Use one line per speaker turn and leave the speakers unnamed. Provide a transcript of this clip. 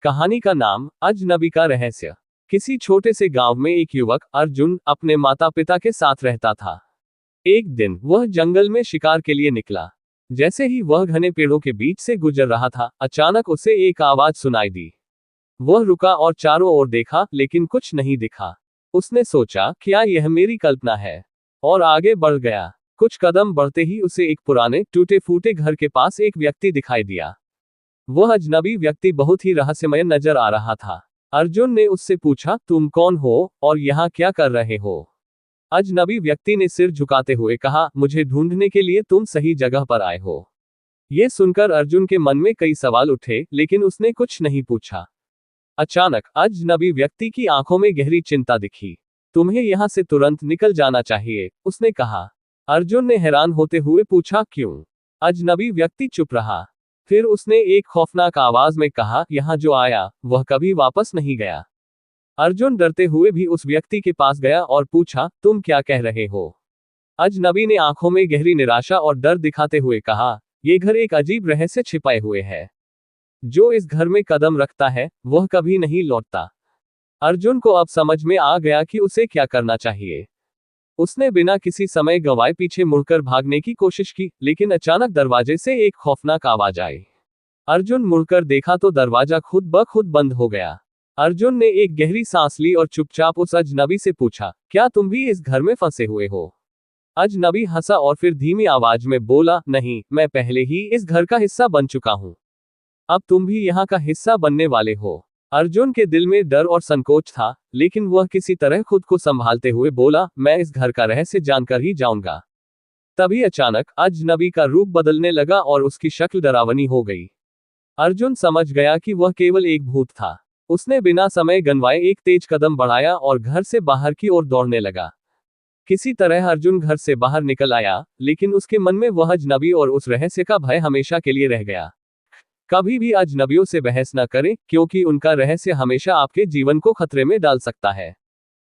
कहानी का नाम अजनबी का रहस्य। किसी छोटे से गांव में एक युवक अर्जुन अपने माता पिता के साथ रहता था। एक दिन वह जंगल में शिकार के लिए निकला। जैसे ही वह घने पेड़ों के बीच से गुजर रहा था, अचानक उसे एक आवाज सुनाई दी। वह रुका और चारों ओर देखा, लेकिन कुछ नहीं दिखा। उसने सोचा, क्या यह मेरी कल्पना है, और आगे बढ़ गया। कुछ कदम बढ़ते ही उसे एक पुराने टूटे फूटे घर के पास एक व्यक्ति दिखाई दिया। वह अजनबी व्यक्ति बहुत ही रहस्यमय नजर आ रहा था। अर्जुन ने उससे पूछा, तुम कौन हो और यहाँ क्या कर रहे हो? अजनबी व्यक्ति ने सिर झुकाते हुए कहा, मुझे ढूंढने के लिए तुम सही जगह पर आए हो। यह सुनकर अर्जुन के मन में कई सवाल उठे, लेकिन उसने कुछ नहीं पूछा। अचानक अजनबी व्यक्ति की आंखों में गहरी चिंता दिखी। तुम्हें यहाँ से तुरंत निकल जाना चाहिए, उसने कहा। अर्जुन ने हैरान होते हुए पूछा, क्यों? अजनबी व्यक्ति चुप रहा। फिर उसने एक खौफनाक आवाज में कहा, यहाँ जो आया वह कभी वापस नहीं गया। अर्जुन डरते हुए भी उस व्यक्ति के पास गया और पूछा, तुम क्या कह रहे हो? अजनबी ने आंखों में गहरी निराशा और डर दिखाते हुए कहा, ये घर एक अजीब रहस्य छिपाए हुए है। जो इस घर में कदम रखता है वह कभी नहीं लौटता। अर्जुन को अब समझ में आ गया कि उसे क्या करना चाहिए। उसने बिना किसी समय गंवाए पीछे मुड़कर भागने की कोशिश की, लेकिन अचानक दरवाजे से एक खौफनाक आवाज आई। अर्जुन मुड़कर देखा तो दरवाजा खुद ब खुद बंद हो गया। अर्जुन ने एक गहरी सांस ली और चुपचाप उस अजनबी से पूछा, क्या तुम भी इस घर में फंसे हुए हो? अजनबी हंसा और फिर धीमी आवाज में बोला, नहीं, मैं पहले ही इस घर का हिस्सा बन चुका हूं। अब तुम भी यहाँ का हिस्सा बनने वाले हो। अर्जुन के दिल में डर और संकोच था, लेकिन वह किसी तरह खुद को संभालते हुए बोला, मैं इस घर का रहस्य जानकर ही जाऊंगा। तभी अचानक अजनबी का रूप बदलने लगा और उसकी शक्ल डरावनी हो गई। अर्जुन समझ गया कि वह केवल एक भूत था। उसने बिना समय गंवाए एक तेज कदम बढ़ाया और घर से बाहर की ओर दौड़ने लगा। किसी तरह अर्जुन घर से बाहर निकल आया, लेकिन उसके मन में वह अजनबी और उस रहस्य का भय हमेशा के लिए रह गया। कभी भी अजनबियों से बहस न करें, क्योंकि उनका रहस्य हमेशा आपके जीवन को खतरे में डाल सकता है।